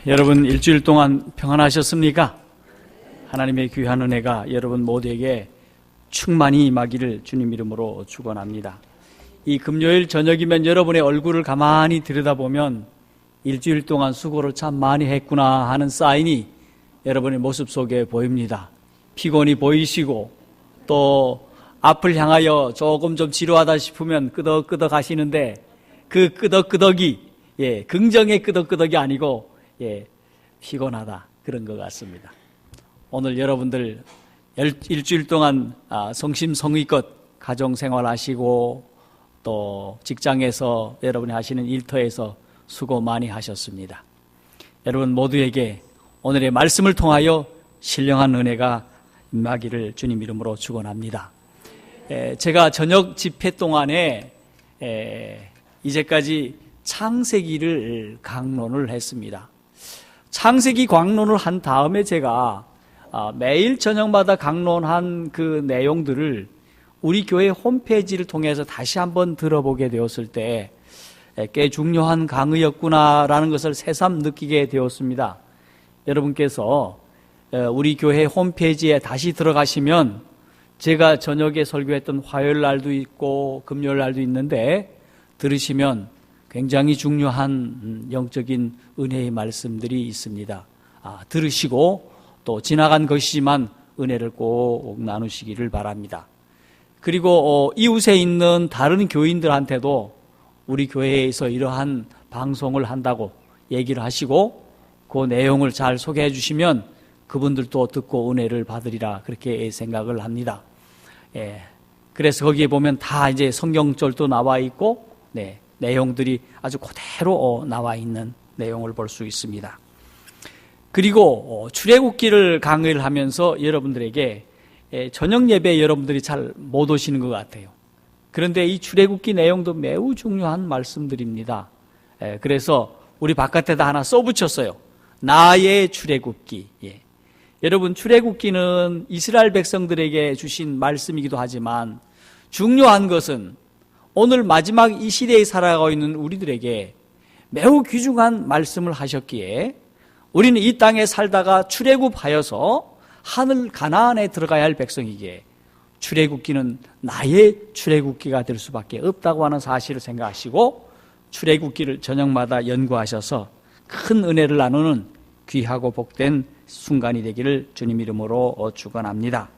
여러분 일주일 동안 평안하셨습니까? 하나님의 귀한 은혜가 여러분 모두에게 충만히 임하기를 주님 이름으로 축원합니다. 이 금요일 저녁이면 여러분의 얼굴을 가만히 들여다보면 일주일 동안 수고를 참 많이 했구나 하는 사인이 여러분의 모습 속에 보입니다. 피곤이 보이시고 또 앞을 향하여 조금 좀 지루하다 싶으면 끄덕끄덕 하시는데 그 끄덕끄덕이 긍정의 끄덕끄덕이 아니고 피곤하다 그런 것 같습니다. 오늘 여러분들 일주일 동안 성심성의껏 가정생활 하시고 또 직장에서 여러분이 하시는 일터에서 수고 많이 하셨습니다. 여러분 모두에게 오늘의 말씀을 통하여 신령한 은혜가 임하기를 주님 이름으로 축원합니다. 제가 저녁 집회 동안에 이제까지 창세기를 강론을 했습니다. 창세기 강론을 한 다음에 제가 매일 저녁마다 강론한 그 내용들을 우리 교회 홈페이지를 통해서 다시 한번 들어보게 되었을 때 꽤 중요한 강의였구나라는 것을 새삼 느끼게 되었습니다. 여러분께서 우리 교회 홈페이지에 다시 들어가시면 제가 저녁에 설교했던 화요일 날도 있고 금요일 날도 있는데 들으시면 굉장히 중요한 영적인 은혜의 말씀들이 있습니다. 들으시고 또 지나간 것이지만 은혜를 꼭 나누시기를 바랍니다. 그리고 이웃에 있는 다른 교인들한테도 우리 교회에서 이러한 방송을 한다고 얘기를 하시고 그 내용을 잘 소개해 주시면 그분들도 듣고 은혜를 받으리라 그렇게 생각을 합니다. 그래서 거기에 보면 다 이제 성경절도 나와 있고 내용들이 아주 그대로 나와 있는 내용을 볼 수 있습니다. 그리고 출애굽기를 강의를 하면서 여러분들에게 저녁 예배에 여러분들이 잘 못 오시는 것 같아요. 그런데 이 출애굽기 내용도 매우 중요한 말씀들입니다. 그래서 우리 바깥에다 하나 써붙였어요. 나의 출애굽기. 여러분 출애굽기는 이스라엘 백성들에게 주신 말씀이기도 하지만 중요한 것은 오늘 마지막 이 시대에 살아가고 있는 우리들에게 매우 귀중한 말씀을 하셨기에 우리는 이 땅에 살다가 출애굽하여서 하늘 가나안에 들어가야 할 백성이기에 출애굽기는 나의 출애굽기가 될 수밖에 없다고 하는 사실을 생각하시고 출애굽기를 저녁마다 연구하셔서 큰 은혜를 나누는 귀하고 복된 순간이 되기를 주님 이름으로 축원합니다.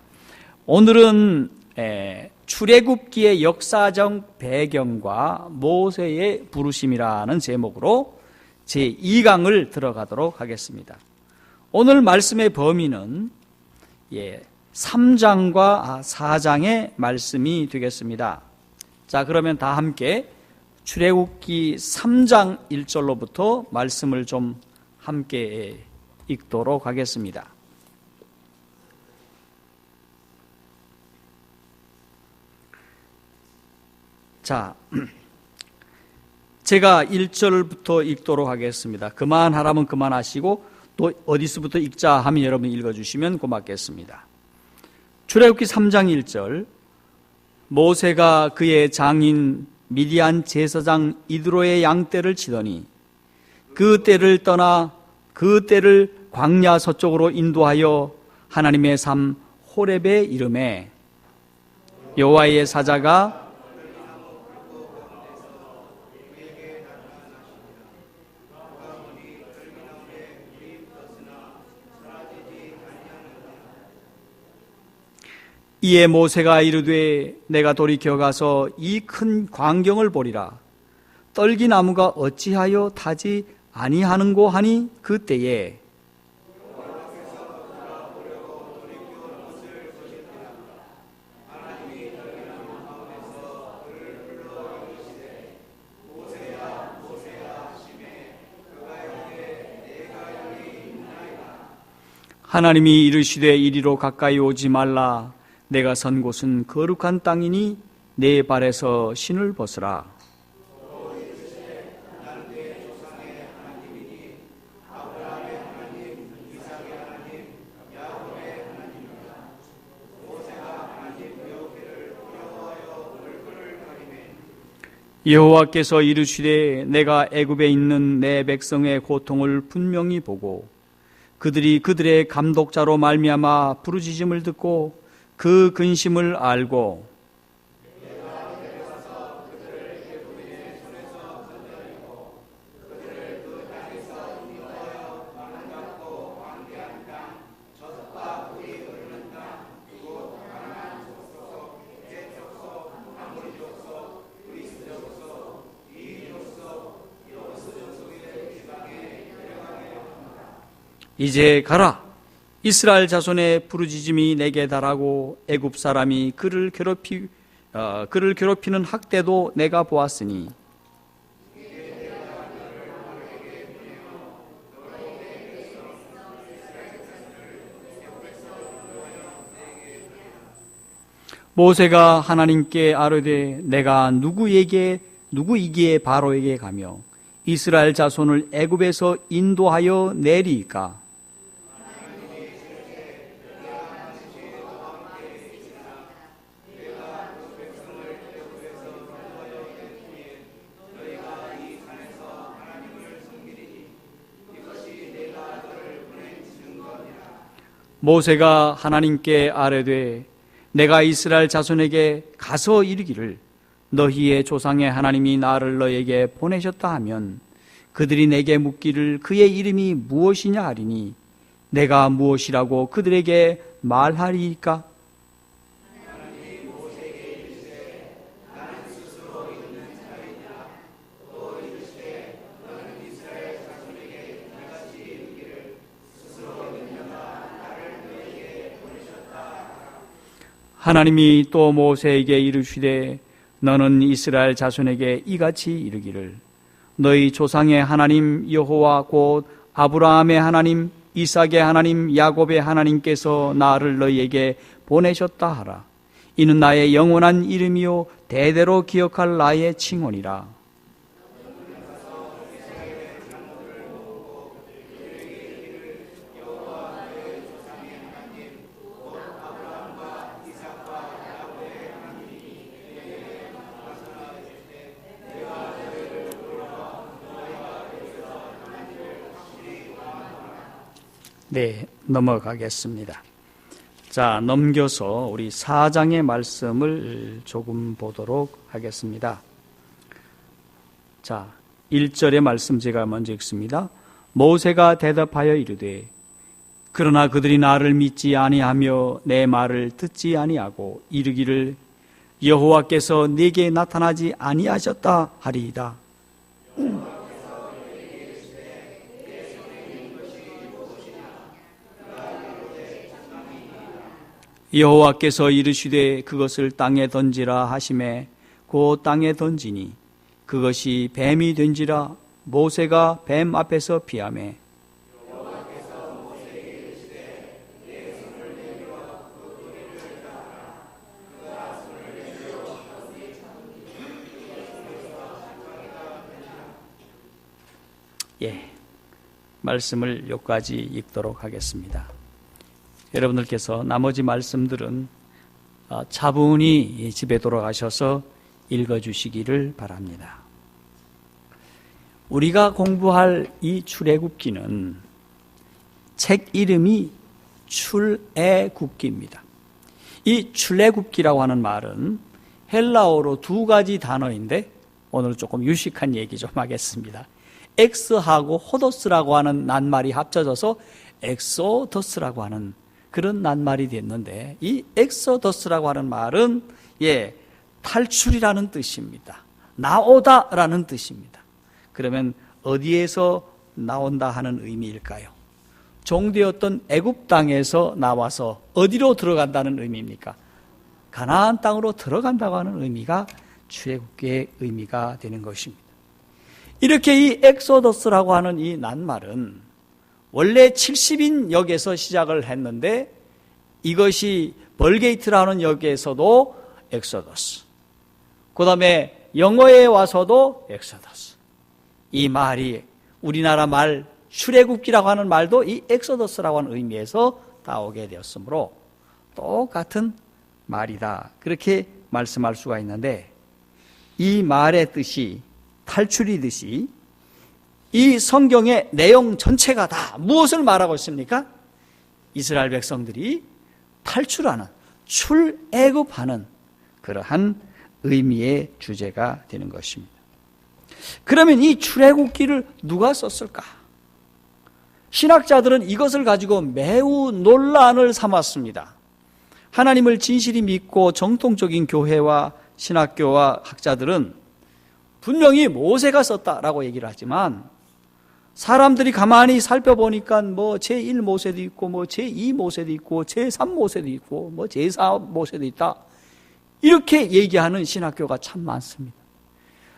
오늘은 출애굽기의 역사적 배경과 모세의 부르심이라는 제목으로 제2강을 들어가도록 하겠습니다. 오늘 말씀의 범위는 3장과 4장의 말씀이 되겠습니다. 자, 그러면 다 함께 출애굽기 3장 1절로부터 말씀을 좀 함께 읽도록 하겠습니다. 자, 제가 1절부터 읽도록 하겠습니다. 그만하라면 그만하시고 또 어디서부터 읽자 하면 여러분이 읽어주시면 고맙겠습니다. 출애굽기 3장 1절 모세가 그의 장인 미디안 제사장 이드로의 양떼를 치더니 그 떼를 떠나 그 떼를 광야 서쪽으로 인도하여 하나님의 삶 호렙에 이르매 여호와의 사자가 이에 모세가 이르되 내가 돌이켜 가서 이 큰 광경을 보리라. 떨기나무가 어찌하여 타지 아니하는고 하니 그때에 하나님이 이르시되 이리로 가까이 오지 말라. 내가 선 곳은 거룩한 땅이니 내 발에서 신을 벗으라. 여호와께서 이르시되 내가 애굽에 있는 내 백성의 고통을 분명히 보고 그들이 그들의 감독자로 말미암아 부르짖음을 듣고 그 근심을 알고 이제 가라. 이스라엘 자손의 부르짖음이 내게 달하고 애굽 사람이 그를 괴롭히는 학대도 내가 보았으니 모세가 하나님께 아뢰되 내가 누구이기에 바로에게 가며 이스라엘 자손을 애굽에서 인도하여 내리이까? 모세가 하나님께 아뢰되 내가 이스라엘 자손에게 가서 이르기를 너희의 조상의 하나님이 나를 너에게 보내셨다 하면 그들이 내게 묻기를 그의 이름이 무엇이냐 하리니 내가 무엇이라고 그들에게 말하리이까? 하나님이 또 모세에게 이르시되 너는 이스라엘 자손에게 이같이 이르기를 너희 조상의 하나님 여호와 곧 아브라함의 하나님 이삭의 하나님 야곱의 하나님께서 나를 너희에게 보내셨다 하라. 이는 나의 영원한 이름이요 대대로 기억할 나의 칭언이라. 네, 넘어가겠습니다. 자, 넘겨서 우리 4장의 말씀을 조금 보도록 하겠습니다. 자, 1절의 말씀 제가 먼저 읽습니다. 모세가 대답하여 이르되 그러나 그들이 나를 믿지 아니하며 내 말을 듣지 아니하고 이르기를 여호와께서 네게 나타나지 아니하셨다 하리이다. 여호와께서 이르시되 그것을 땅에 던지라 하시매 곧 땅에 던지니 그것이 뱀이 된지라. 모세가 뱀 앞에서 피하매 말씀을 여기까지 읽도록 하겠습니다. 여러분들께서 나머지 말씀들은 차분히 집에 돌아가셔서 읽어주시기를 바랍니다. 우리가 공부할 이 출애굽기는 책 이름이 출애굽기입니다. 이 출애굽기라고 하는 말은 헬라어로 두 가지 단어인데 오늘 조금 유식한 얘기 좀 하겠습니다. 엑스하고 호도스라고 하는 낱말이 합쳐져서 엑소더스라고 하는 그런 낱말이 됐는데 이 엑소더스라고 하는 말은 탈출이라는 뜻입니다. 나오다라는 뜻입니다. 그러면 어디에서 나온다 하는 의미일까요? 종되었던 애굽 땅에서 나와서 어디로 들어간다는 의미입니까? 가나안 땅으로 들어간다고 하는 의미가 출애굽기의 의미가 되는 것입니다. 이렇게 이 엑소더스라고 하는 이 낱말은 원래 70인 역에서 시작을 했는데 이것이 벌게이트라는 역에서도 엑소더스, 그 다음에 영어에 와서도 엑소더스. 이 말이 우리나라 말 출애굽기라고 하는 말도 이 엑소더스라고 하는 의미에서 따오게 되었으므로 똑같은 말이다, 그렇게 말씀할 수가 있는데 이 말의 뜻이 탈출이듯이 이 성경의 내용 전체가 다 무엇을 말하고 있습니까? 이스라엘 백성들이 탈출하는, 출애굽하는 그러한 의미의 주제가 되는 것입니다. 그러면 이 출애굽기를 누가 썼을까? 신학자들은 이것을 가지고 매우 논란을 삼았습니다. 하나님을 진실히 믿고 정통적인 교회와 신학교와 학자들은 분명히 모세가 썼다라고 얘기를 하지만 사람들이 가만히 살펴보니까 뭐 제1모세도 있고 뭐 제2모세도 있고 제3모세도 있고 뭐 제4모세도 있다, 이렇게 얘기하는 신학교가 참 많습니다.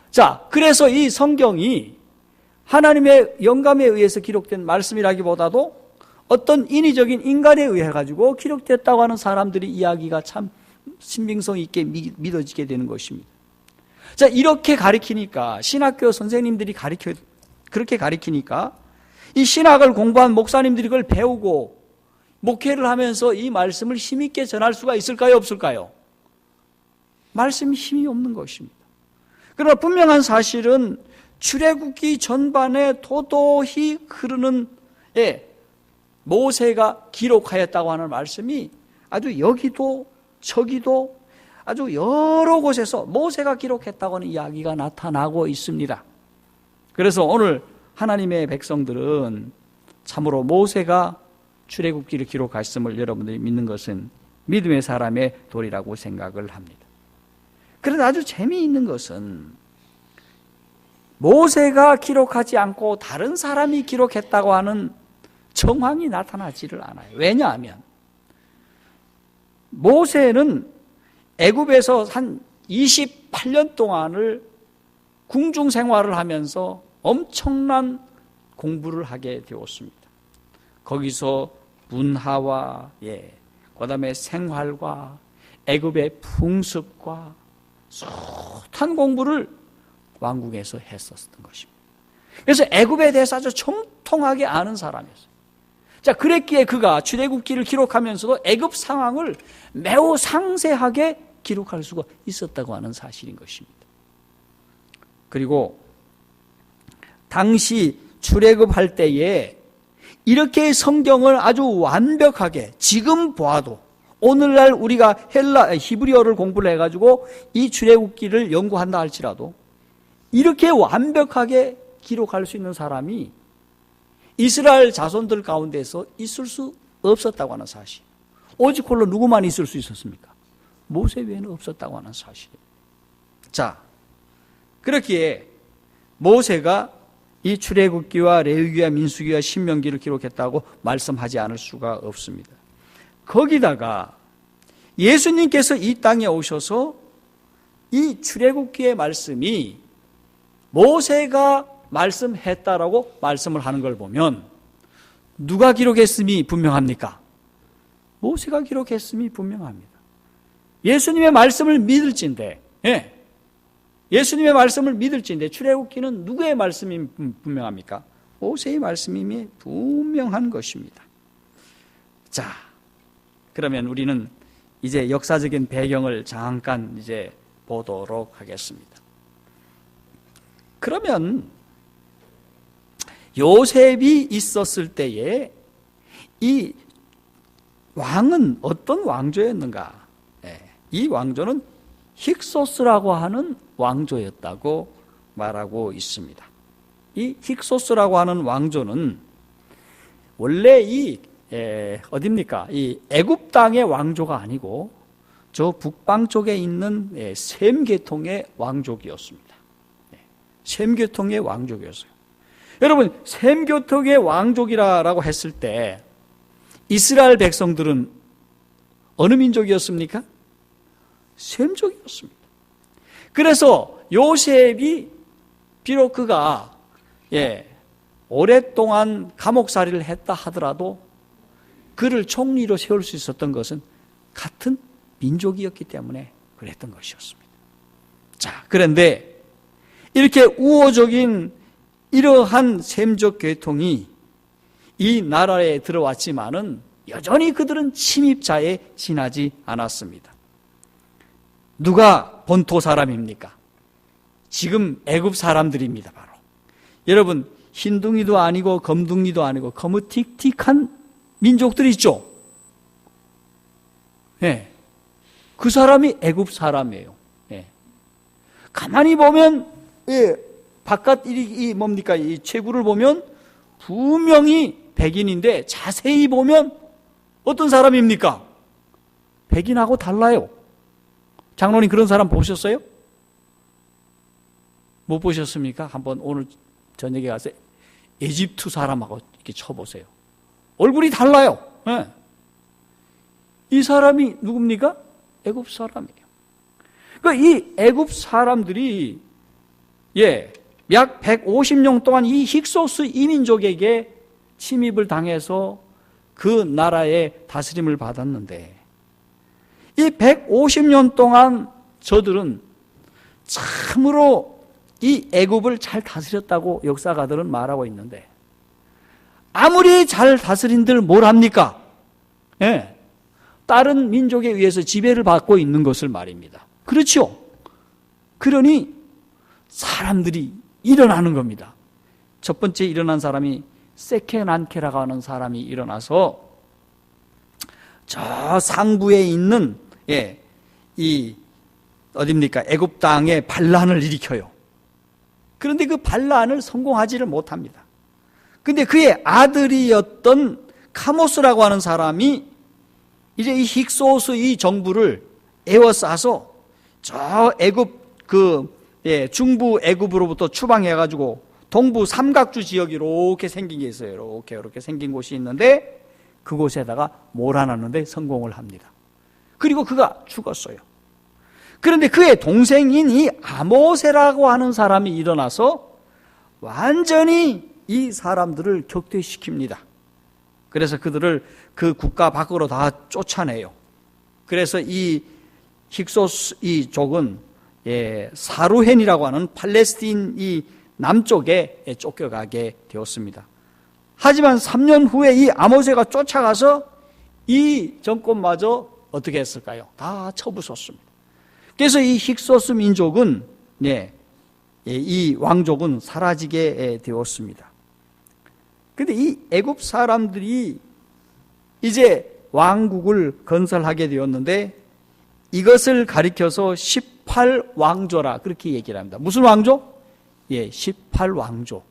자, 그래서 이 성경이 하나님의 영감에 의해서 기록된 말씀이라기보다도 어떤 인위적인 인간에 의해 가지고 기록됐다고 하는 사람들의 이야기가 참 신빙성 있게 믿어지게 되는 것입니다. 자, 이렇게 가리키니까, 신학교 선생님들이 그렇게 가리키니까 이 신학을 공부한 목사님들이 그걸 배우고 목회를 하면서 이 말씀을 힘있게 전할 수가 있을까요, 없을까요? 말씀이 힘이 없는 것입니다. 그러나 분명한 사실은 출애굽기 전반에 도도히 흐르는 모세가 기록하였다고 하는 말씀이 아주 여기도 저기도 아주 여러 곳에서 모세가 기록했다고 하는 이야기가 나타나고 있습니다. 그래서 오늘 하나님의 백성들은 참으로 모세가 출애굽기를 기록했음을 여러분들이 믿는 것은 믿음의 사람의 도리라고 생각을 합니다. 그런데 아주 재미있는 것은 모세가 기록하지 않고 다른 사람이 기록했다고 하는 정황이 나타나지를 않아요. 왜냐하면 모세는 애굽에서 한 28년 동안을 궁중 생활을 하면서 엄청난 공부를 하게 되었습니다. 거기서 문화와 그다음에 생활과 애굽의 풍습과 숱한 공부를 왕궁에서 했었던 것입니다. 그래서 애굽에 대해서 아주 정통하게 아는 사람이었어요. 자, 그랬기에 그가 출애굽기를 기록하면서도 애굽 상황을 매우 상세하게 기록할 수가 있었다고 하는 사실인 것입니다. 그리고 당시 출애굽할 때에 이렇게 성경을 아주 완벽하게, 지금 보아도 오늘날 우리가 히브리어를 공부를 해가지고 이 출애굽기를 연구한다 할지라도 이렇게 완벽하게 기록할 수 있는 사람이 이스라엘 자손들 가운데서 있을 수 없었다고 하는 사실. 오직 홀로 누구만 있을 수 있었습니까? 모세 외에는 없었다고 하는 사실입니다. 자, 그렇기에 모세가 이 출애굽기와 레위기와 민수기와 신명기를 기록했다고 말씀하지 않을 수가 없습니다. 거기다가 예수님께서 이 땅에 오셔서 이 출애굽기의 말씀이 모세가 말씀했다라고 말씀을 하는 걸 보면 누가 기록했음이 분명합니까? 모세가 기록했음이 분명합니다. 예수님의 말씀을 믿을진데, 예수님의 말씀을 믿을진데 출애굽기는 누구의 말씀이 분명합니까? 모세의 말씀임이 분명한 것입니다. 자, 그러면 우리는 이제 역사적인 배경을 잠깐 이제 보도록 하겠습니다. 그러면 요셉이 있었을 때에 이 왕은 어떤 왕조였는가? 이 왕조는 힉소스라고 하는 왕조였다고 말하고 있습니다. 이 힉소스라고 하는 왕조는 원래 어딥니까? 이 애굽 땅의 왕조가 아니고 저 북방 쪽에 있는 셈 계통의 왕족이었습니다. 셈 계통의 왕족이었어요. 여러분, 셈 계통의 왕족이라고 했을 때 이스라엘 백성들은 어느 민족이었습니까? 셈족이었습니다. 그래서 요셉이 비록 그가 오랫동안 감옥살이를 했다 하더라도 그를 총리로 세울 수 있었던 것은 같은 민족이었기 때문에 그랬던 것이었습니다. 자, 그런데 이렇게 우호적인 이러한 셈족 계통이 이 나라에 들어왔지만은 여전히 그들은 침입자에 지나지 않았습니다. 누가 본토 사람입니까? 지금 애굽 사람들입니다. 바로 여러분, 흰둥이도 아니고 검둥이도 아니고 거무틱틱한 민족들이 있죠. 예. 그 사람이 애굽 사람이에요. 예. 가만히 보면, 예, 바깥 이 뭡니까? 이 체구를 보면 분명히 백인인데 자세히 보면 어떤 사람입니까? 백인하고 달라요. 장로님 그런 사람 보셨어요? 못 보셨습니까? 한번 오늘 저녁에 가서 이집트 사람하고 이렇게 쳐보세요. 얼굴이 달라요. 예. 이 사람이 누굽니까? 애굽 사람이에요. 그러니까 이 애굽 사람들이 약 150년 동안 이 힉소스 이민족에게 침입을 당해서 그 나라의 다스림을 받았는데, 이 150년 동안 저들은 참으로 이 애굽을 잘 다스렸다고 역사가들은 말하고 있는데, 아무리 잘 다스린들 뭘 합니까? 예. 다른 민족에 의해서 지배를 받고 있는 것을 말입니다. 그렇죠? 그러니 사람들이 일어나는 겁니다. 첫 번째 일어난 사람이 세케난케라고 하는 사람이 일어나서 저 상부에 있는 이 어딥니까? 애굽 땅에 반란을 일으켜요. 그런데 그 반란을 성공하지를 못합니다. 근데 그의 아들이었던 카모스라고 하는 사람이 이제 이 힉소스 이 정부를 에워싸서 저 애굽 중부 애굽으로부터 추방해가지고 동부 삼각주 지역이 이렇게 생긴 게 있어요. 이렇게 생긴 곳이 있는데 그곳에다가 몰아넣는데 성공을 합니다. 그리고 그가 죽었어요. 그런데 그의 동생인 이 아모세라고 하는 사람이 일어나서 완전히 이 사람들을 격퇴시킵니다. 그래서 그들을 그 국가 밖으로 다 쫓아내요. 그래서 이 힉소스 이족은 사루헨이라고 하는 팔레스틴 이 남쪽에 쫓겨가게 되었습니다. 하지만 3년 후에 이 아모세가 쫓아가서 이 정권마저 어떻게 했을까요? 다 쳐부쉈습니다. 그래서 이 힉소스 민족은 이 왕족은 사라지게 되었습니다. 그런데 이 애굽 사람들이 이제 왕국을 건설하게 되었는데 이것을 가리켜서 18왕조라 그렇게 얘기를 합니다. 무슨 왕조? 18왕조.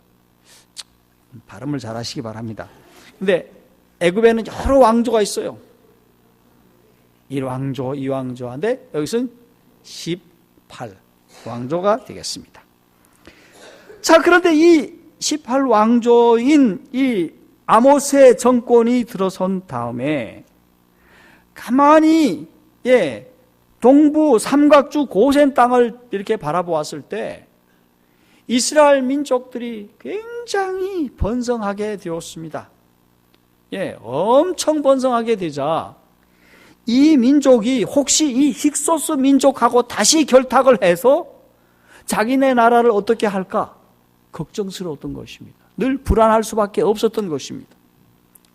발음을 잘 하시기 바랍니다. 근데 애굽에는 여러 왕조가 있어요. 1왕조, 2왕조 한데 여기서는 18왕조가 되겠습니다. 자, 그런데 이 18왕조인 이 아모세 정권이 들어선 다음에 가만히 동부 삼각주 고센 땅을 이렇게 바라보았을 때 이스라엘 민족들이 굉장히 번성하게 되었습니다. 엄청 번성하게 되자 이 민족이 혹시 이 힉소스 민족하고 다시 결탁을 해서 자기네 나라를 어떻게 할까 걱정스러웠던 것입니다. 늘 불안할 수밖에 없었던 것입니다.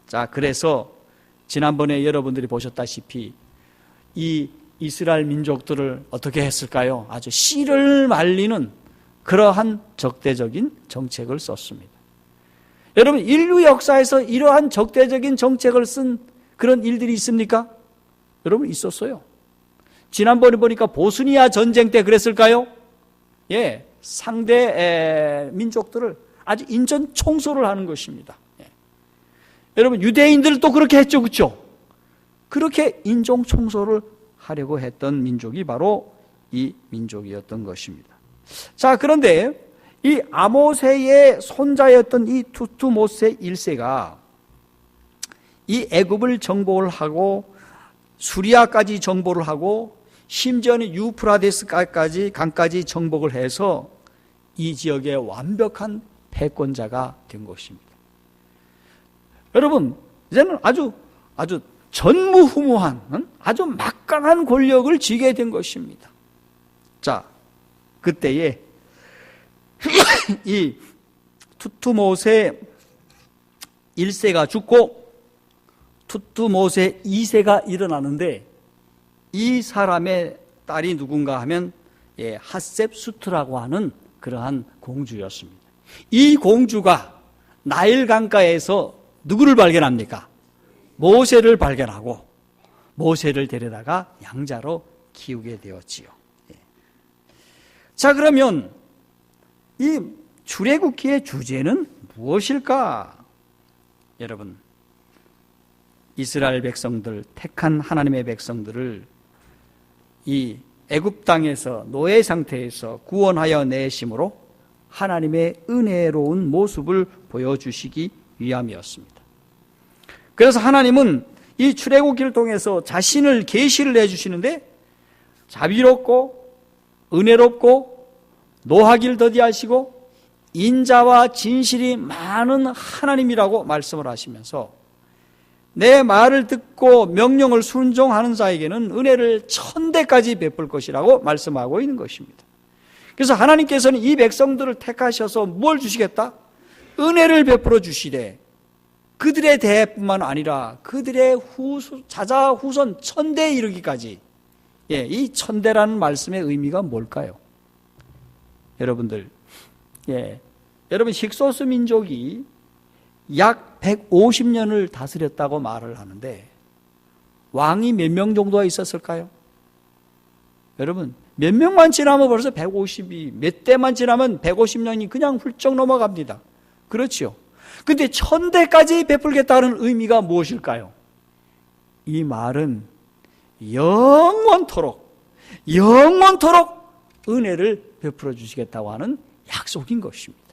자, 그래서 지난번에 여러분들이 보셨다시피 이 이스라엘 민족들을 어떻게 했을까요? 아주 씨를 말리는 그러한 적대적인 정책을 썼습니다. 여러분, 인류 역사에서 이러한 적대적인 정책을 쓴 그런 일들이 있습니까? 여러분, 있었어요. 지난번에 보니까 보스니아 전쟁 때 그랬을까요? 상대 민족들을 아주 인전 청소를 하는 것입니다. 여러분, 유대인들도 그렇게 했죠, 그렇죠? 그렇게 인종 청소를 하려고 했던 민족이 바로 이 민족이었던 것입니다. 자, 그런데 이 아모세의 손자였던 이 투투모세 1세가 이 애굽을 정복을 하고 수리아까지 정복을 하고 심지어는 유프라데스까지 강까지 정복을 해서 이 지역의 완벽한 패권자가 된 것입니다. 여러분, 이제는 아주 전무후무한 아주 막강한 권력을 쥐게 된 것입니다. 자, 그때에 이 투투모세 1세가 죽고 투투모세 2세가 일어나는데 이 사람의 딸이 누군가 하면 핫셉수트라고 하는 그러한 공주였습니다. 이 공주가 나일 강가에서 누구를 발견합니까? 모세를 발견하고 모세를 데려다가 양자로 키우게 되었지요. 자, 그러면 이 출애굽기의 주제는 무엇일까? 여러분, 이스라엘 백성들, 택한 하나님의 백성들을 이 애굽 땅에서 노예 상태에서 구원하여 내심으로 하나님의 은혜로운 모습을 보여주시기 위함이었습니다. 그래서 하나님은 이 출애굽기를 통해서 자신을 계시를 해주시는데 자비롭고 은혜롭고 노하기를 더디하시고 인자와 진실이 많은 하나님이라고 말씀을 하시면서 내 말을 듣고 명령을 순종하는 자에게는 은혜를 1000대까지 베풀 것이라고 말씀하고 있는 것입니다. 그래서 하나님께서는 이 백성들을 택하셔서 뭘 주시겠다? 은혜를 베풀어 주시되 그들의 대뿐만 아니라 그들의 자자 후손 1000대에 이르기까지, 이 1000대라는 말씀의 의미가 뭘까요? 여러분들, 여러분 힉소스 민족이 약 150년을 다스렸다고 말을 하는데 왕이 몇 명 정도가 있었을까요? 여러분, 몇 명만 지나면 벌써 150이, 몇 대만 지나면 150년이 그냥 훌쩍 넘어갑니다. 그렇죠? 근데 1000대까지 베풀겠다는 의미가 무엇일까요? 이 말은 영원토록 은혜를 베풀어 주시겠다고 하는 약속인 것입니다.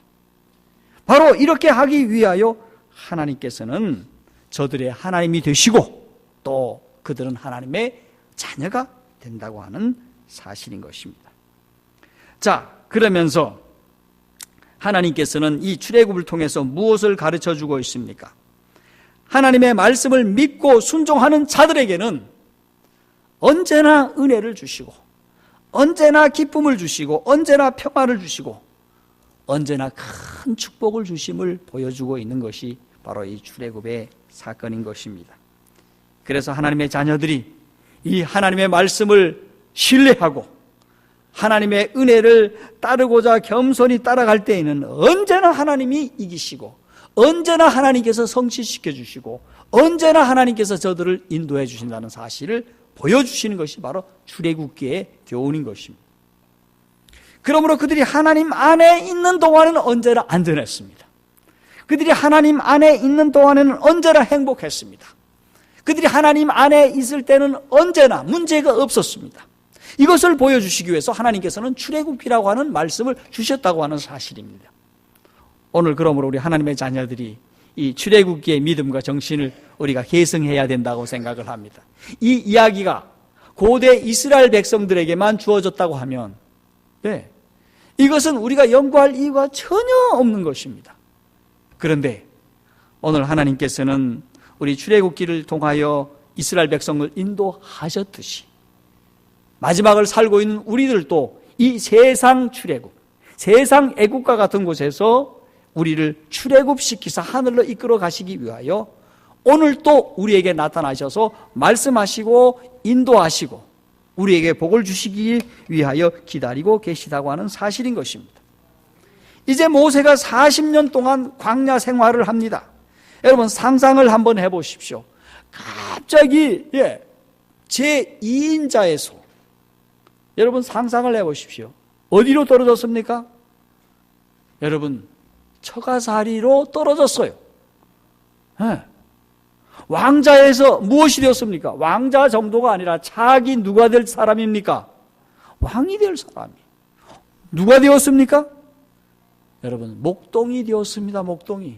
바로 이렇게 하기 위하여 하나님께서는 저들의 하나님이 되시고 또 그들은 하나님의 자녀가 된다고 하는 사실인 것입니다. 자, 그러면서 하나님께서는 이 출애굽을 통해서 무엇을 가르쳐 주고 있습니까? 하나님의 말씀을 믿고 순종하는 자들에게는 언제나 은혜를 주시고 언제나 기쁨을 주시고 언제나 평화를 주시고 언제나 큰 축복을 주심을 보여주고 있는 것이 바로 이 출애굽의 사건인 것입니다. 그래서 하나님의 자녀들이 이 하나님의 말씀을 신뢰하고 하나님의 은혜를 따르고자 겸손히 따라갈 때에는 언제나 하나님이 이기시고 언제나 하나님께서 성취시켜 주시고 언제나 하나님께서 저들을 인도해 주신다는 사실을 보여주시는 것이 바로 출애굽기의 교훈인 것입니다. 그러므로 그들이 하나님 안에 있는 동안에는 언제나 안전했습니다. 그들이 하나님 안에 있는 동안에는 언제나 행복했습니다. 그들이 하나님 안에 있을 때는 언제나 문제가 없었습니다. 이것을 보여주시기 위해서 하나님께서는 출애굽기라고 하는 말씀을 주셨다고 하는 사실입니다. 오늘 그러므로 우리 하나님의 자녀들이 이 출애굽기의 믿음과 정신을 우리가 계승해야 된다고 생각을 합니다. 이 이야기가 고대 이스라엘 백성들에게만 주어졌다고 하면 이것은 우리가 연구할 이유가 전혀 없는 것입니다. 그런데 오늘 하나님께서는 우리 출애굽기를 통하여 이스라엘 백성을 인도하셨듯이 마지막을 살고 있는 우리들도 이 세상 출애굽, 세상 애국과 같은 곳에서 우리를 출애굽시키사 하늘로 이끌어 가시기 위하여 오늘 또 우리에게 나타나셔서 말씀하시고 인도하시고 우리에게 복을 주시기 위하여 기다리고 계시다고 하는 사실인 것입니다. 이제 모세가 40년 동안 광야 생활을 합니다. 여러분 상상을 한번 해보십시오. 갑자기 제2인자에서 여러분 상상을 해보십시오. 어디로 떨어졌습니까? 여러분 처가살이로 떨어졌어요. 왕자에서 무엇이 되었습니까? 왕자 정도가 아니라 자기 누가 될 사람입니까? 왕이 될 사람이. 누가 되었습니까? 여러분 목동이 되었습니다. 목동이.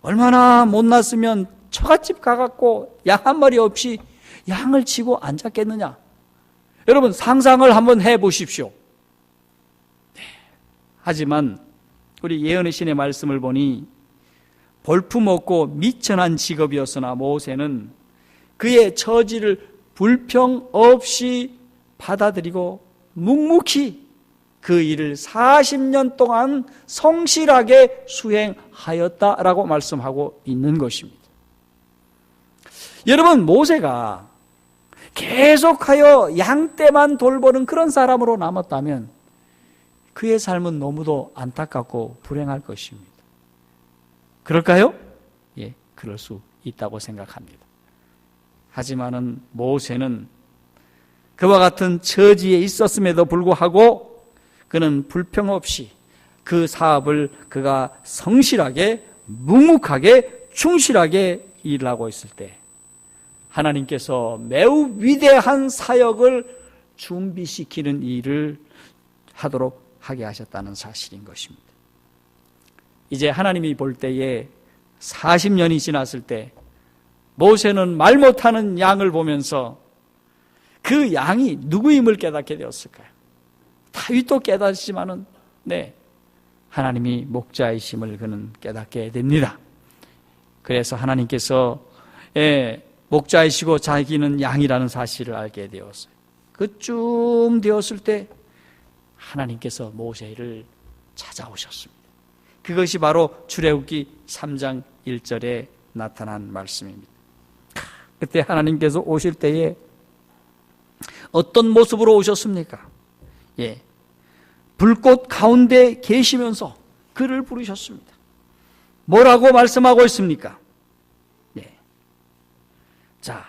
얼마나 못났으면 처갓집 가갖고 양 한 마리 없이 양을 치고 앉았겠느냐. 여러분 상상을 한번 해보십시오. 하지만 우리 예언의 신의 말씀을 보니 볼품없고 미천한 직업이었으나 모세는 그의 처지를 불평 없이 받아들이고 묵묵히 그 일을 40년 동안 성실하게 수행하였다라고 말씀하고 있는 것입니다. 여러분 모세가 계속하여 양떼만 돌보는 그런 사람으로 남았다면 그의 삶은 너무도 안타깝고 불행할 것입니다. 그럴까요? 예, 그럴 수 있다고 생각합니다. 하지만은 모세는 그와 같은 처지에 있었음에도 불구하고 그는 불평 없이 그 사업을 그가 성실하게 묵묵하게 충실하게 일하고 있을 때 하나님께서 매우 위대한 사역을 준비시키는 일을 하도록 하게 하셨다는 사실인 것입니다. 이제 하나님이 볼 때에 40년이 지났을 때 모세는 말 못하는 양을 보면서 그 양이 누구임을 깨닫게 되었을까요? 다윗도 깨닫지만은 하나님이 목자이심을 그는 깨닫게 됩니다. 그래서 하나님께서 목자이시고 자기는 양이라는 사실을 알게 되었어요. 그쯤 되었을 때 하나님께서 모세를 찾아오셨습니다. 그것이 바로 출애굽기 3장 1절에 나타난 말씀입니다. 그때 하나님께서 오실 때에 어떤 모습으로 오셨습니까? 불꽃 가운데 계시면서 그를 부르셨습니다. 뭐라고 말씀하고 있습니까? 자,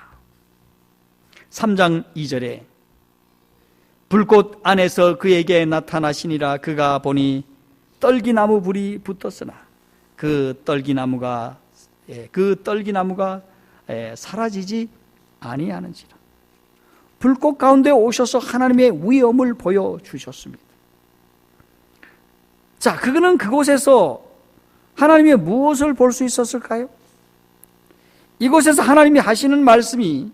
3장 2절에 불꽃 안에서 그에게 나타나시니라. 그가 보니 떨기나무 불이 붙었으나 그 떨기나무가 사라지지 아니하는지라. 불꽃 가운데 오셔서 하나님의 위엄을 보여주셨습니다. 자, 그거는 그곳에서 하나님의 무엇을 볼 수 있었을까요? 이곳에서 하나님이 하시는 말씀이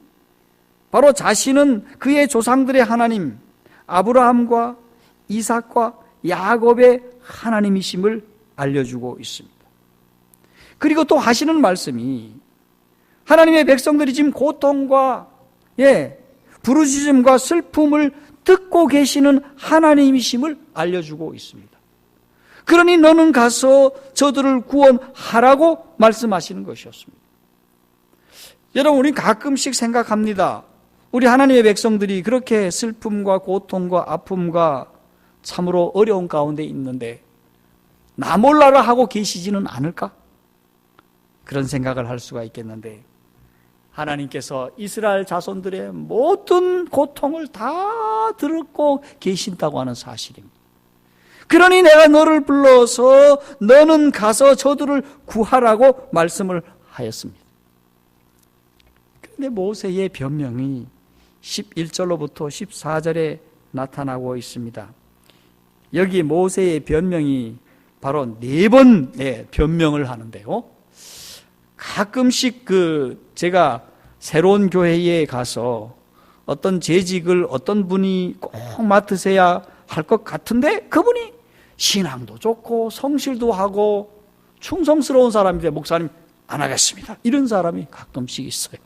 바로 자신은 그의 조상들의 하나님 아브라함과 이삭과 야곱의 하나님이심을 알려주고 있습니다. 그리고 또 하시는 말씀이 하나님의 백성들이 지금 고통과 부르짖음과 슬픔을 듣고 계시는 하나님이심을 알려주고 있습니다. 그러니 너는 가서 저들을 구원하라고 말씀하시는 것이었습니다. 여러분, 우리 가끔씩 생각합니다. 우리 하나님의 백성들이 그렇게 슬픔과 고통과 아픔과 참으로 어려운 가운데 있는데 나 몰라라 하고 계시지는 않을까? 그런 생각을 할 수가 있겠는데 하나님께서 이스라엘 자손들의 모든 고통을 다 들었고 계신다고 하는 사실입니다. 그러니 내가 너를 불러서 너는 가서 저들을 구하라고 말씀을 하였습니다. 그런데 모세의 변명이 11절로부터 14절에 나타나고 있습니다. 여기 모세의 변명이 바로 4번 변명을 하는데요. 가끔씩 제가 새로운 교회에 가서 어떤 재직을 어떤 분이 꼭 맡으셔야 할 것 같은데 그분이 신앙도 좋고 성실도 하고 충성스러운 사람인데 목사님 안 하겠습니다. 이런 사람이 가끔씩 있어요.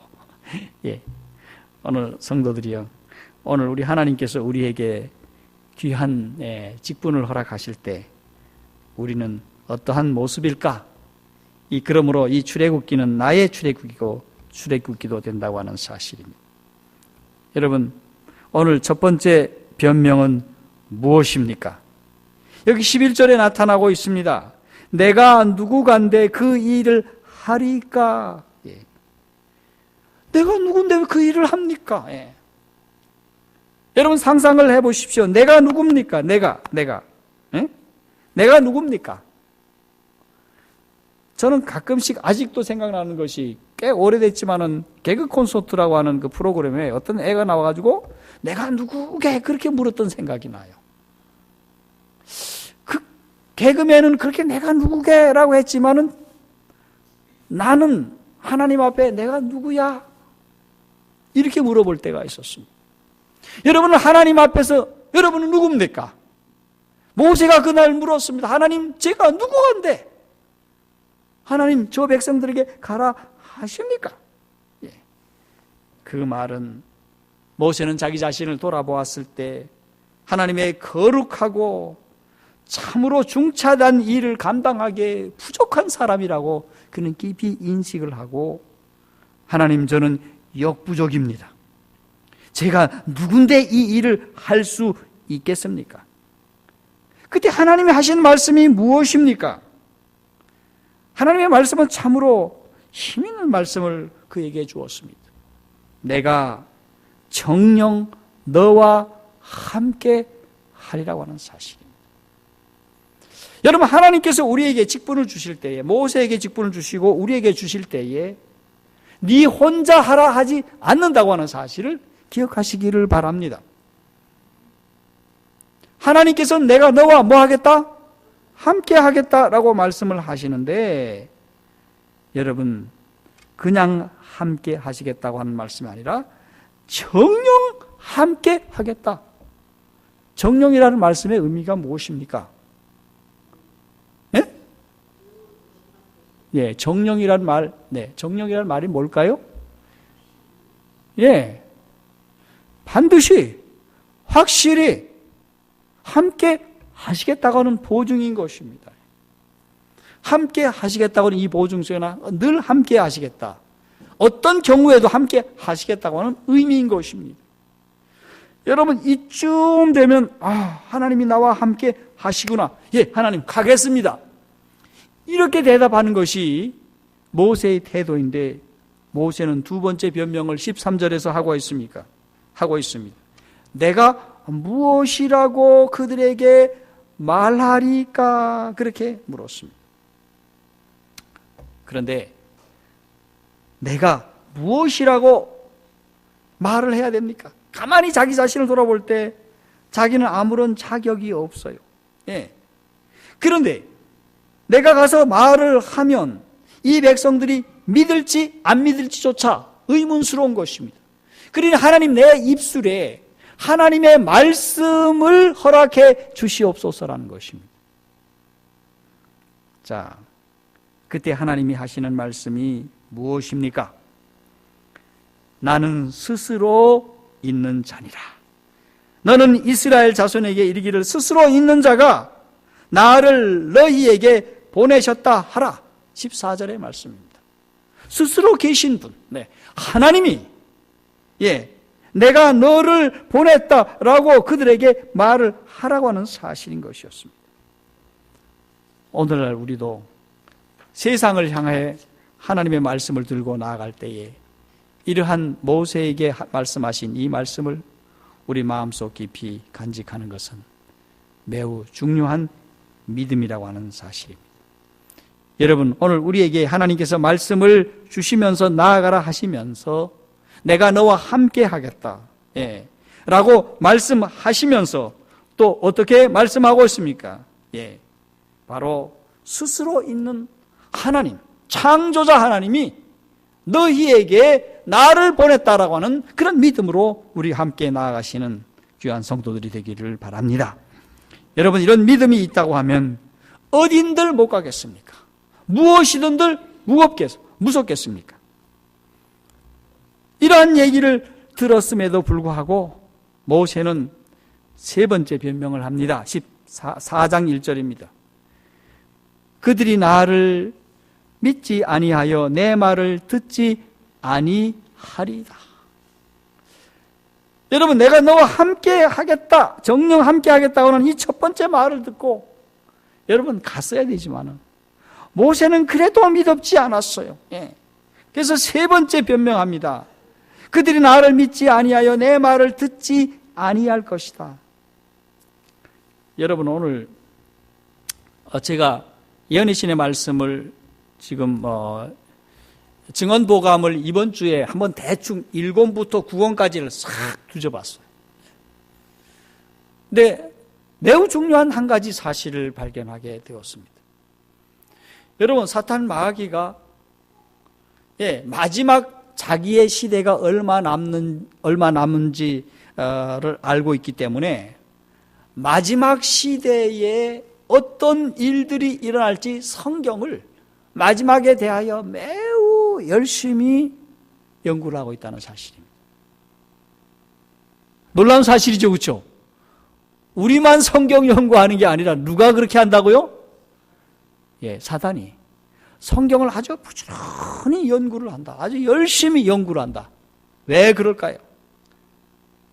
오늘 성도들이요, 오늘 우리 하나님께서 우리에게 귀한 직분을 허락하실 때 우리는 어떠한 모습일까? 그러므로 이 출애굽기는 나의 출애굽기도 된다고 하는 사실입니다. 여러분, 오늘 첫 번째 변명은 무엇입니까? 여기 11절에 나타나고 있습니다. 내가 누구간데 그 일을 하리까? 내가 누군데 왜 그 일을 합니까? 여러분 상상을 해보십시오. 내가 누굽니까? 내가 누굽니까? 저는 가끔씩 아직도 생각나는 것이 꽤 오래됐지만은 개그 콘서트라고 하는 그 프로그램에 어떤 애가 나와가지고 내가 누구게 그렇게 물었던 생각이 나요. 그 개그맨은 그렇게 내가 누구게라고 했지만은 나는 하나님 앞에 내가 누구야? 이렇게 물어볼 때가 있었습니다. 여러분은 하나님 앞에서 여러분은 누굽니까? 모세가 그날 물었습니다. 하나님, 제가 누구한데 하나님 저 백성들에게 가라 하십니까? 그 말은 모세는 자기 자신을 돌아보았을 때 하나님의 거룩하고 참으로 중차대한 일을 감당하기에 부족한 사람이라고 그는 깊이 인식을 하고 하나님, 저는 역부족입니다. 제가 누군데 이 일을 할 수 있겠습니까? 그때 하나님이 하신 말씀이 무엇입니까? 하나님의 말씀은 참으로 힘 있는 말씀을 그에게 주었습니다. 내가 정녕 너와 함께 하리라고 하는 사실입니다. 여러분, 하나님께서 우리에게 직분을 주실 때에, 모세에게 직분을 주시고 우리에게 주실 때에 네 혼자 하라 하지 않는다고 하는 사실을 기억하시기를 바랍니다. 하나님께서는 내가 너와 뭐 하겠다? 함께 하겠다라고 말씀을 하시는데, 여러분, 그냥 함께 하시겠다고 하는 말씀이 아니라 정녕 함께 하겠다. 정령이라는 말씀의 의미가 무엇입니까? 예? 예, 정령이라는 말, 네, 정령이라는 말이 뭘까요? 예, 반드시, 확실히, 함께 하시겠다고 하는 보증인 것입니다. 함께 하시겠다고 하는 이 보증 속에나 늘 함께 하시겠다. 어떤 경우에도 함께 하시겠다고 하는 의미인 것입니다. 여러분, 이쯤 되면 하나님이 나와 함께 하시구나. 예, 하나님 가겠습니다. 이렇게 대답하는 것이 모세의 태도인데, 모세는 두 번째 변명을 13절에서 하고 있습니다. 내가 무엇이라고 그들에게 말하리까? 그렇게 물었습니다. 그런데 내가 무엇이라고 말을 해야 됩니까? 가만히 자기 자신을 돌아볼 때 자기는 아무런 자격이 없어요. 예. 그런데 내가 가서 말을 하면 이 백성들이 믿을지 안 믿을지조차 의문스러운 것입니다. 그러니 하나님, 내 입술에 하나님의 말씀을 허락해 주시옵소서라는 것입니다. 자, 그때 하나님이 하시는 말씀이 무엇입니까? 나는 스스로 있는 자니라. 너는 이스라엘 자손에게 이르기를 스스로 있는 자가 나를 너희에게 보내셨다 하라. 14절의 말씀입니다. 스스로 계신 분, 네, 하나님이 내가 너를 보냈다라고 그들에게 말을 하라고 하는 사실인 것이었습니다. 오늘날 우리도 세상을 향해 하나님의 말씀을 들고 나아갈 때에 이러한 모세에게 말씀하신 이 말씀을 우리 마음속 깊이 간직하는 것은 매우 중요한 믿음이라고 하는 사실입니다. 여러분, 오늘 우리에게 하나님께서 말씀을 주시면서 나아가라 하시면서 내가 너와 함께 하겠다 라고 말씀하시면서 또 어떻게 말씀하고 있습니까? 바로 스스로 있는 하나님, 창조자 하나님이 너희에게 나를 보냈다라고 하는 그런 믿음으로 우리 함께 나아가시는 귀한 성도들이 되기를 바랍니다. 여러분, 이런 믿음이 있다고 하면 어딘들 못 가겠습니까? 무엇이든들 무섭겠습니까? 이러한 얘기를 들었음에도 불구하고 모세는 세 번째 변명을 합니다. 14장 1절입니다. 그들이 나를 믿지 아니하여 내 말을 듣지 아니하리다. 여러분, 내가 너와 함께 하겠다, 정녕 함께 하겠다고 하는 이 첫 번째 말을 듣고 여러분 갔어야 되지만은 모세는 그래도 믿지 않았어요. 그래서 세 번째 변명합니다. 그들이 나를 믿지 아니하여 내 말을 듣지 아니할 것이다. 여러분, 오늘 제가 예언의 말씀을 지금 증언보감을 이번 주에 한번 대충 1권부터 9권까지를 싹 뒤져봤어요. 근데 매우 중요한 한 가지 사실을 발견하게 되었습니다. 여러분, 사탄 마귀가 마지막 자기의 시대가 얼마 남은지를 알고 있기 때문에 마지막 시대에 어떤 일들이 일어날지 성경을 마지막에 대하여 매우 열심히 연구를 하고 있다는 사실입니다. 놀라운 사실이죠, 그렇죠? 우리만 성경 연구하는 게 아니라 누가 그렇게 한다고요? 사단이 성경을 아주 부지런히 연구를 한다. 아주 열심히 연구를 한다. 왜 그럴까요?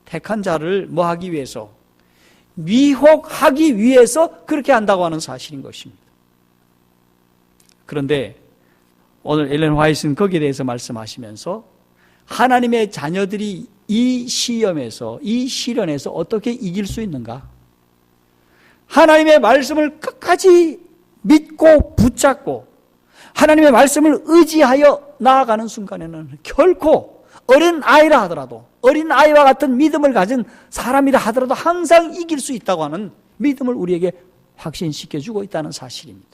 택한 자를 뭐 하기 위해서? 미혹하기 위해서 그렇게 한다고 하는 사실인 것입니다. 그런데 오늘 엘렌 화이트는 거기에 대해서 말씀하시면서 하나님의 자녀들이 이 시험에서, 이 시련에서 어떻게 이길 수 있는가? 하나님의 말씀을 끝까지 믿고 붙잡고 하나님의 말씀을 의지하여 나아가는 순간에는 결코 어린 아이라 하더라도, 어린 아이와 같은 믿음을 가진 사람이라 하더라도 항상 이길 수 있다고 하는 믿음을 우리에게 확신시켜주고 있다는 사실입니다.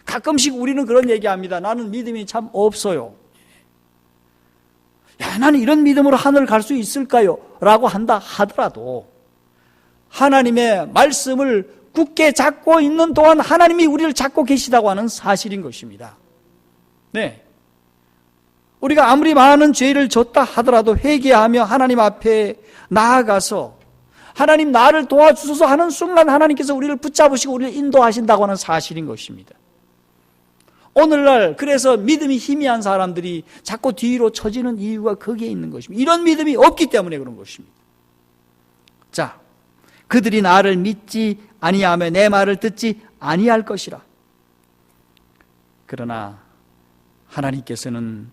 가끔씩 우리는 그런 얘기합니다. 나는 믿음이 참 없어요. 야, 나는 이런 믿음으로 하늘 갈 수 있을까요? 라고 한다 하더라도 하나님의 말씀을 굳게 잡고 있는 동안 하나님이 우리를 잡고 계시다고 하는 사실인 것입니다. 네. 우리가 아무리 많은 죄를 졌다 하더라도 회개하며 하나님 앞에 나아가서 하나님 나를 도와주소서 하는 순간 하나님께서 우리를 붙잡으시고 우리를 인도하신다고 하는 사실인 것입니다. 오늘날 그래서 믿음이 희미한 사람들이 자꾸 뒤로 처지는 이유가 거기에 있는 것입니다. 이런 믿음이 없기 때문에 그런 것입니다. 자, 그들이 나를 믿지 아니하며 내 말을 듣지 아니할 것이라. 그러나 하나님께서는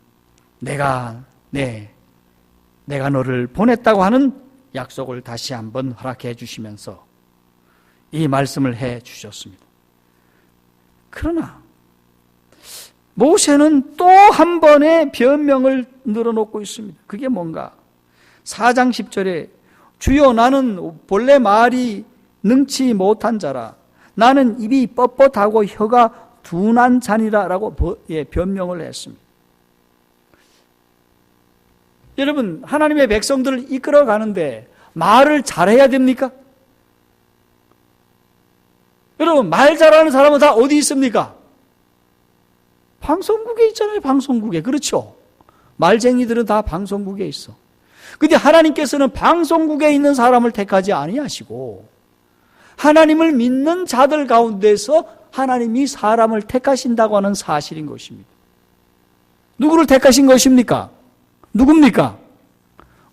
내가 너를 보냈다고 하는 약속을 다시 한번 허락해 주시면서 이 말씀을 해 주셨습니다. 그러나 모세는 또 한 번의 변명을 늘어놓고 있습니다. 그게 뭔가? 4장 10절에 주여 나는 본래 말이 능치 못한 자라 나는 입이 뻣뻣하고 혀가 둔한 자니라 라고 변명을 했습니다. 여러분, 하나님의 백성들을 이끌어 가는데 말을 잘해야 됩니까? 여러분, 말 잘하는 사람은 다 어디 있습니까? 방송국에 있잖아요. 방송국에. 그렇죠? 말쟁이들은 다 방송국에 있어. 근데 하나님께서는 방송국에 있는 사람을 택하지 아니하시고 하나님을 믿는 자들 가운데서 하나님이 사람을 택하신다고 하는 사실인 것입니다. 누구를 택하신 것입니까? 누굽니까?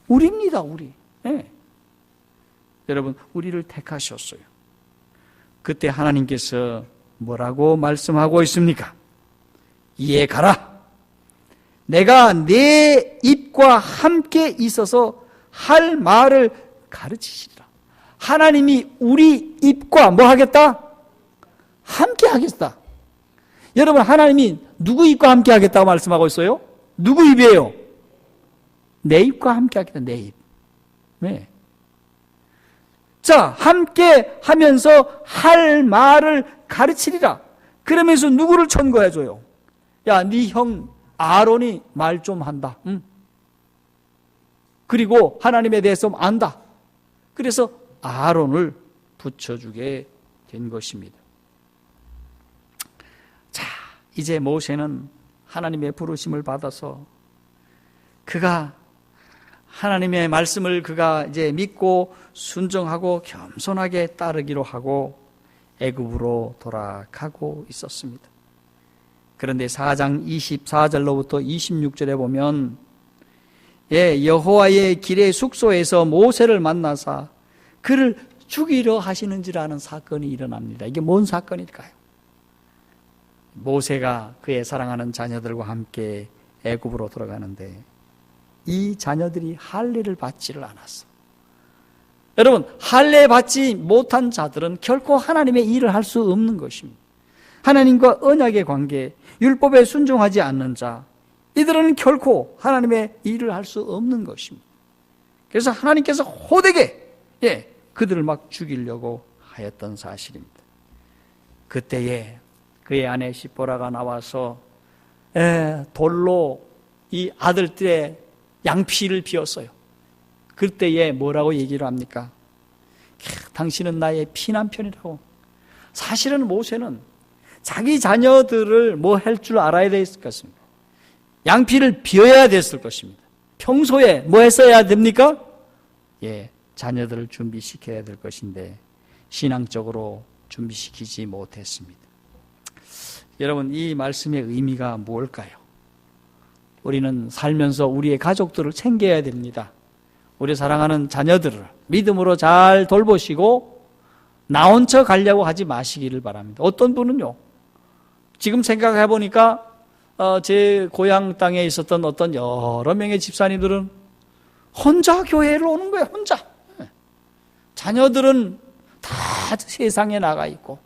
우리입니다. 우리. 네. 여러분, 우리를 택하셨어요. 그때 하나님께서 뭐라고 말씀하고 있습니까? 이에 가라. 내가 내 입과 함께 있어서 할 말을 가르치시리라. 하나님이 우리 입과 뭐 하겠다? 함께 하겠다. 여러분, 하나님이 누구 입과 함께 하겠다고 말씀하고 있어요? 누구 입이에요? 내 입과 함께 하겠다. 내 입. 네. 자, 함께 하면서 할 말을 가르치리라. 그러면서 누구를 천거해줘요? 야, 네 형 아론이 말 좀 한다. 응? 그리고 하나님에 대해서 안다. 그래서 아론을 붙여주게 된 것입니다. 자, 이제 모세는 하나님의 부르심을 받아서 그가 하나님의 말씀을 그가 이제 믿고 순종하고 겸손하게 따르기로 하고 애굽으로 돌아가고 있었습니다. 그런데 4장 24절로부터 26절에 보면 여호와의 길의 숙소에서 모세를 만나사 그를 죽이려 하시는지라는 사건이 일어납니다. 이게 뭔 사건일까요? 모세가 그의 사랑하는 자녀들과 함께 애굽으로 돌아가는데 이 자녀들이 할례를 받지를 않았어. 여러분, 할례 받지 못한 자들은 결코 하나님의 일을 할 수 없는 것입니다. 하나님과 언약의 관계, 율법에 순종하지 않는 자, 이들은 결코 하나님의 일을 할 수 없는 것입니다. 그래서 하나님께서 호되게 그들을 막 죽이려고 하였던 사실입니다. 그때에 그의 아내 시보라가 나와서 돌로 이 아들들의 양피를 비웠어요. 그때에 뭐라고 얘기를 합니까? 당신은 나의 피난편이라고. 사실은 모세는 자기 자녀들을 뭐 할 줄 알아야 됐을 것입니다. 양피를 비워야 됐을 것입니다. 평소에 뭐 했어야 됩니까? 자녀들을 준비시켜야 될 것인데 신앙적으로 준비시키지 못했습니다. 여러분, 이 말씀의 의미가 뭘까요? 우리는 살면서 우리의 가족들을 챙겨야 됩니다. 우리 사랑하는 자녀들을 믿음으로 잘 돌보시고 나 혼자 가려고 하지 마시기를 바랍니다. 어떤 분은요, 지금 생각해 보니까 제 고향 땅에 있었던 어떤 여러 명의 집사님들은 혼자 교회를 오는 거예요. 혼자. 자녀들은 다 세상에 나가 있고,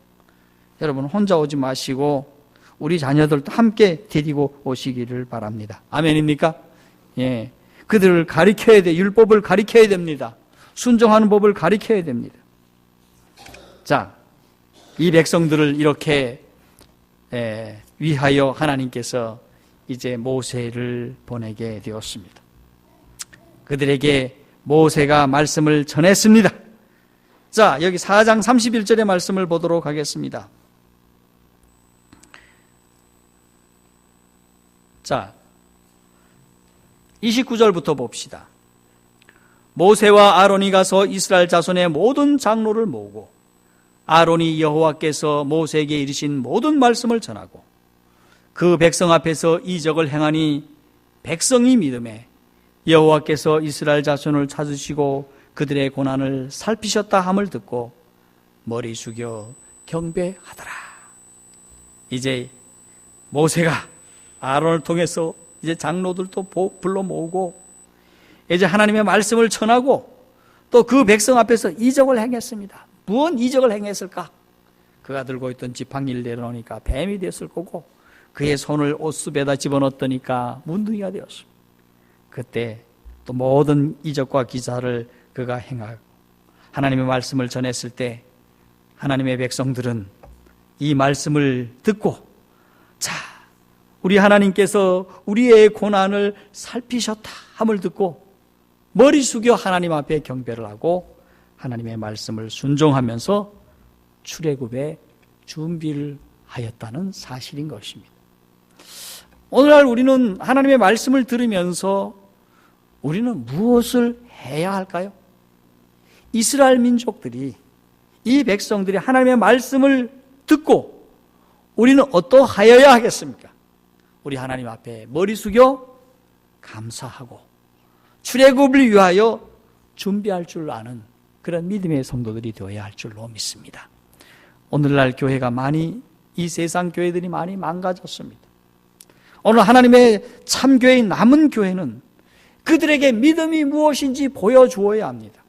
여러분 혼자 오지 마시고 우리 자녀들도 함께 데리고 오시기를 바랍니다. 아멘입니까? 예, 그들을 가르쳐야 돼. 율법을 가르쳐야 됩니다. 순종하는 법을 가르쳐야 됩니다. 자, 이 백성들을 이렇게 위하여 하나님께서 이제 모세를 보내게 되었습니다. 그들에게 모세가 말씀을 전했습니다. 자, 여기 4장 31절의 말씀을 보도록 하겠습니다. 자, 29절부터 봅시다. 모세와 아론이 가서 이스라엘 자손의 모든 장로를 모으고 아론이 여호와께서 모세에게 이르신 모든 말씀을 전하고 그 백성 앞에서 이적을 행하니 백성이 믿음에 여호와께서 이스라엘 자손을 찾으시고 그들의 고난을 살피셨다 함을 듣고 머리 숙여 경배하더라. 이제 모세가 아론을 통해서 이제 장로들도 불러 모으고 이제 하나님의 말씀을 전하고 또 그 백성 앞에서 이적을 행했습니다. 무슨 이적을 행했을까? 그가 들고 있던 지팡이를 내려놓으니까 뱀이 됐을 거고 그의 손을 옷숲에다 집어넣더니까 문둥이가 되었습니다. 그때 또 모든 이적과 기사를 그가 행하고 하나님의 말씀을 전했을 때 하나님의 백성들은 이 말씀을 듣고, 자, 우리 하나님께서 우리의 고난을 살피셨다 함을 듣고 머리 숙여 하나님 앞에 경배를 하고 하나님의 말씀을 순종하면서 출애굽의 준비를 하였다는 사실인 것입니다. 오늘날 우리는 하나님의 말씀을 들으면서 우리는 무엇을 해야 할까요? 이스라엘 민족들이, 이 백성들이 하나님의 말씀을 듣고 우리는 어떠하여야 하겠습니까? 우리 하나님 앞에 머리 숙여 감사하고 출애굽을 위하여 준비할 줄 아는 그런 믿음의 성도들이 되어야 할 줄로 믿습니다. 오늘날 교회가 많이, 이 세상 교회들이 많이 망가졌습니다. 오늘 하나님의 참교회인 남은 교회는 그들에게 믿음이 무엇인지 보여주어야 합니다.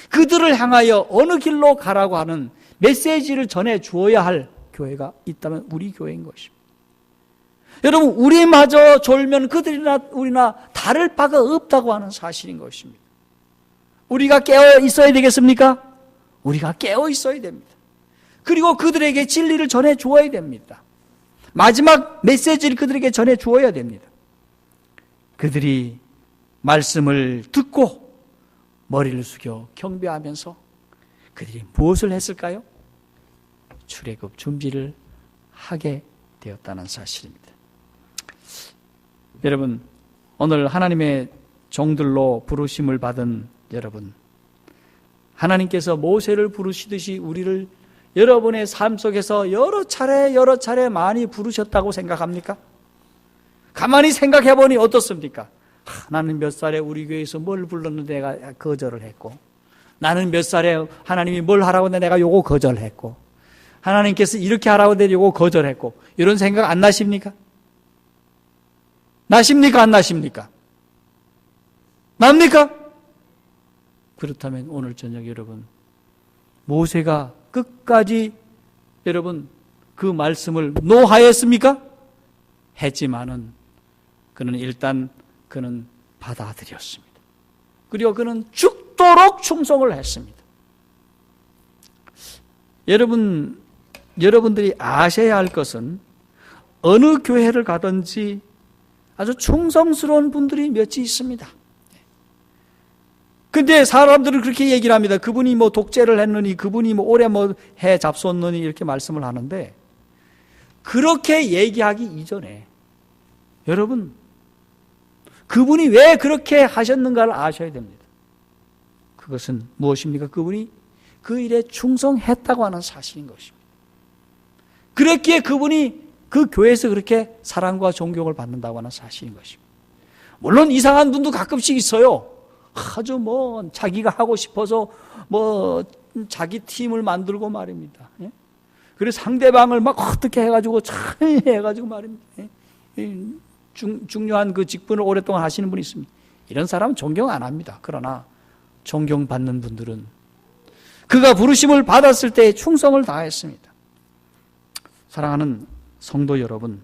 그들을 향하여 어느 길로 가라고 하는 메시지를 전해주어야 할 교회가 있다면 우리 교회인 것입니다. 여러분, 우리마저 졸면 그들이나 우리나 다를 바가 없다고 하는 사실인 것입니다. 우리가 깨어 있어야 되겠습니까? 우리가 깨어 있어야 됩니다. 그리고 그들에게 진리를 전해 주어야 됩니다. 마지막 메시지를 그들에게 전해 주어야 됩니다. 그들이 말씀을 듣고 머리를 숙여 경배하면서 그들이 무엇을 했을까요? 출애굽 준비를 하게 되었다는 사실입니다. 여러분, 오늘 하나님의 종들로 부르심을 받은 여러분, 하나님께서 모세를 부르시듯이 우리를 여러분의 삶 속에서 여러 차례 많이 부르셨다고 생각합니까? 가만히 생각해 보니 어떻습니까? 나는 몇 살에 우리 교회에서 뭘 불렀는데 내가 거절을 했고, 나는 몇 살에 하나님이 뭘 하라고 했는데 내가 요거 거절했고, 하나님께서 이렇게 하라고 했는데 요거 거절했고, 이런 생각 안 나십니까? 나십니까? 안 나십니까? 납니까? 그렇다면 오늘 저녁 여러분, 모세가 끝까지 여러분 그 말씀을 노하였습니까? 했지만은 그는 일단 그는 받아들였습니다. 그리고 그는 죽도록 충성을 했습니다. 여러분들이 아셔야 할 것은 어느 교회를 가든지 아주 충성스러운 분들이 몇이 있습니다. 근데 사람들은 그렇게 얘기를 합니다. 그분이 뭐 독재를 했느니, 그분이 뭐 오래 뭐 해 잡섰느니 이렇게 말씀을 하는데, 그렇게 얘기하기 이전에 여러분, 그분이 왜 그렇게 하셨는가를 아셔야 됩니다. 그것은 무엇입니까? 그분이 그 일에 충성했다고 하는 사실인 것입니다. 그랬기에 그분이 그 교회에서 그렇게 사랑과 존경을 받는다고 하는 사실인 것입니다. 물론 이상한 분도 가끔씩 있어요. 아주 자기가 하고 싶어서 자기 팀을 만들고 말입니다. 예? 그래서 상대방을 막 어떻게 해가지고 잘 해가지고 말입니다. 예? 중요한 그 직분을 오랫동안 하시는 분이 있습니다. 이런 사람은 존경 안 합니다. 그러나 존경받는 분들은 그가 부르심을 받았을 때 충성을 다했습니다. 사랑하는 성도 여러분,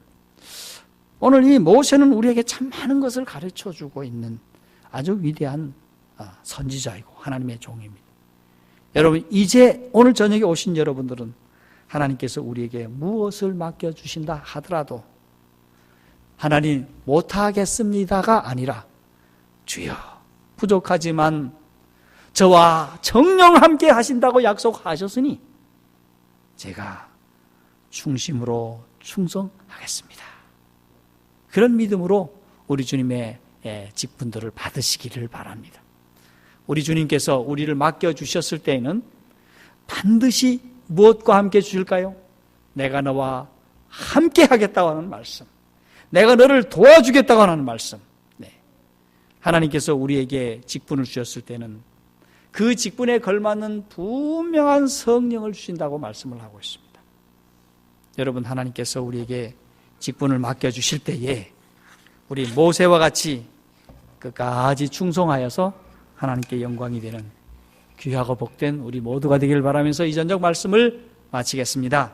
오늘 이 모세는 우리에게 참 많은 것을 가르쳐주고 있는 아주 위대한 선지자이고 하나님의 종입니다. 여러분, 이제 오늘 저녁에 오신 여러분들은 하나님께서 우리에게 무엇을 맡겨주신다 하더라도 하나님 못하겠습니다가 아니라 주여 부족하지만 저와 정령 함께 하신다고 약속하셨으니 제가 충심으로 충성하겠습니다. 그런 믿음으로 우리 주님의 직분들을 받으시기를 바랍니다. 우리 주님께서 우리를 맡겨주셨을 때에는 반드시 무엇과 함께 주실까요? 내가 너와 함께 하겠다고 하는 말씀, 내가 너를 도와주겠다고 하는 말씀. 하나님께서 우리에게 직분을 주셨을 때는 그 직분에 걸맞는 분명한 성령을 주신다고 말씀을 하고 있습니다. 여러분, 하나님께서 우리에게 직분을 맡겨주실 때에 우리 모세와 같이 끝까지 충성하여서 하나님께 영광이 되는 귀하고 복된 우리 모두가 되길 바라면서 이 전적 말씀을 마치겠습니다.